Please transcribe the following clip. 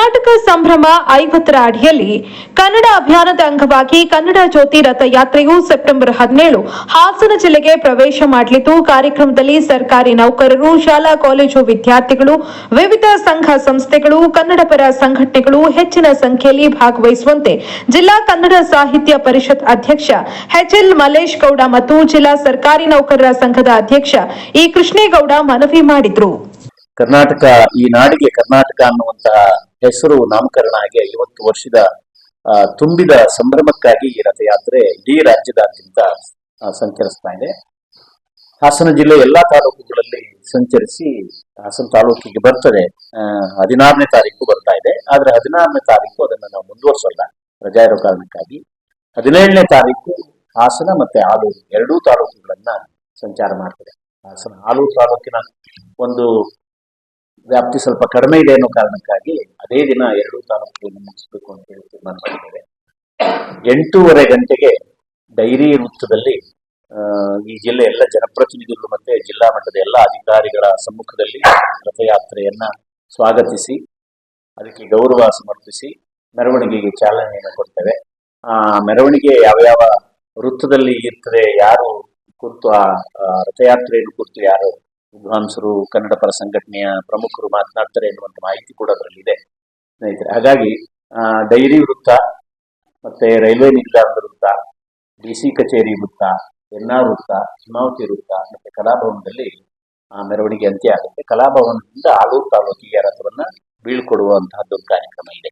ಕರ್ನಾಟಕ ಸಂಭ್ರಮ 50ರ ಅಡಿಯಲ್ಲಿ ಕನ್ನಡ ಅಭಿಯಾನದ ಅಂಗವಾಗಿ ಕನ್ನಡ ಜ್ಯೋತಿ ರಥಯಾತ್ರೆಯು ಸೆಪ್ಟೆಂಬರ್ 17 ಹಾಸನ ಜಿಲ್ಲೆಗೆ ಪ್ರವೇಶ ಮಾಡಲಿದ್ದು, ಕಾರ್ಯಕ್ರಮದಲ್ಲಿ ಸರ್ಕಾರಿ ನೌಕರರು, ಶಾಲಾ ಕಾಲೇಜು ವಿದ್ಯಾರ್ಥಿಗಳು, ವಿವಿಧ ಸಂಘ ಸಂಸ್ಥೆಗಳು, ಕನ್ನಡ ಪರ ಸಂಘಟನೆಗಳು ಹೆಚ್ಚಿನ ಸಂಖ್ಯೆಯಲ್ಲಿ ಭಾಗವಹಿಸುವಂತೆ ಜಿಲ್ಲಾ ಕನ್ನಡ ಸಾಹಿತ್ಯ ಪರಿಷತ್ ಅಧ್ಯಕ್ಷ ಎಚ್ಎಲ್ ಮಲ್ಲೇಶ್ ಗೌಡ ಮತ್ತು ಜಿಲ್ಲಾ ಸರ್ಕಾರಿ ನೌಕರರ ಸಂಘದ ಅಧ್ಯಕ್ಷ ಇ ಕೃಷ್ಣೇಗೌಡ ಮನವಿ ಮಾಡಿದರು. ಕರ್ನಾಟಕ, ಈ ನಾಡಿಗೆ ಕರ್ನಾಟಕ ಅನ್ನುವಂತಹ ಹೆಸರು ನಾಮಕರಣ ಆಗಿ 50 ವರ್ಷದ ತುಂಬಿದ ಸಂಭ್ರಮಕ್ಕಾಗಿ ಈ ರಥಯಾತ್ರೆ ಇಡೀ ರಾಜ್ಯದಾದ್ಯಂತ ಸಂಚರಿಸ್ತಾ ಇದೆ. ಹಾಸನ ಜಿಲ್ಲೆ ಎಲ್ಲಾ ತಾಲೂಕುಗಳಲ್ಲಿ ಸಂಚರಿಸಿ ಹಾಸನ ತಾಲೂಕಿಗೆ ಬರ್ತದೆ. 16ನೇ ತಾರೀಕು ಬರ್ತಾ ಇದೆ. ಆದ್ರೆ 16ನೇ ತಾರೀಕು ಅದನ್ನ ನಾವು ಮುಂದುವರ್ಸಲ್ಲ, ರಜಾ ಇರೋ ಕಾರಣಕ್ಕಾಗಿ. 17ನೇ ತಾರೀಕು ಹಾಸನ ಮತ್ತೆ ಆಲೂರು ಎರಡೂ ತಾಲೂಕುಗಳನ್ನ ಸಂಚಾರ ಮಾಡ್ತದೆ. ಹಾಸನ ಆಲೂರು ತಾಲೂಕಿನ ಒಂದು ವ್ಯಾಪ್ತಿ ಸ್ವಲ್ಪ ಕಡಿಮೆ ಇದೆ ಅನ್ನೋ ಕಾರಣಕ್ಕಾಗಿ ಅದೇ ದಿನ ಎರಡೂ ತಾಲೂಕುಗಳನ್ನು ಮುಗಿಸ್ಬೇಕು ಅಂತ ಹೇಳಿ ತೀರ್ಮಾನ ಮಾಡಿದ್ದೇವೆ. 8:30 ಗಂಟೆಗೆ ಡೈರಿ ವೃತ್ತದಲ್ಲಿ ಈ ಜಿಲ್ಲೆ ಎಲ್ಲ ಜನಪ್ರತಿನಿಧಿಗಳು ಮತ್ತೆ ಜಿಲ್ಲಾ ಮಟ್ಟದ ಎಲ್ಲ ಅಧಿಕಾರಿಗಳ ಸಮ್ಮುಖದಲ್ಲಿ ರಥಯಾತ್ರೆಯನ್ನ ಸ್ವಾಗತಿಸಿ ಅದಕ್ಕೆ ಗೌರವ ಸಮರ್ಪಿಸಿ ಮೆರವಣಿಗೆಗೆ ಚಾಲನೆಯನ್ನು ಕೊಡ್ತೇವೆ. ಆ ಮೆರವಣಿಗೆ ಯಾವ ವೃತ್ತದಲ್ಲಿ ಇರ್ತದೆ, ಯಾರು ಕುರಿತು ಆ ರಥಯಾತ್ರೆಯನ್ನು ಕುರಿತು ಯಾರು ವಿದ್ವಾಂಸರು, ಕನ್ನಡ ಪರ ಸಂಘಟನೆಯ ಪ್ರಮುಖರು ಮಾತನಾಡ್ತಾರೆ ಎನ್ನುವಂತ ಮಾಹಿತಿ ಕೂಡ ಅದರಲ್ಲಿ ಇದೆ ಸ್ನೇಹಿತರೆ. ಹಾಗಾಗಿ ಡೈರಿ ವೃತ್ತ ಮತ್ತೆ ರೈಲ್ವೆ ನಿಲ್ದಾಣದ ವೃತ್ತ, ಡಿಸಿ ಕಚೇರಿ ವೃತ್ತ, ಎನ್ಆರ್ ವೃತ್ತ, ಹಿಮಾವತಿ ವೃತ್ತ ಮತ್ತೆ ಕಲಾಭವನದಲ್ಲಿ ಮೆರವಣಿಗೆ ಅಂತ್ಯ ಆಗುತ್ತೆ. ಕಲಾಭವನದಿಂದ ಆಲೂರು ತಾಲೂಕಿಗೆ ರಥವನ್ನ ಬೀಳ್ಕೊಡುವಂತಹದ್ದು ಕಾರ್ಯಕ್ರಮ ಇದೆ.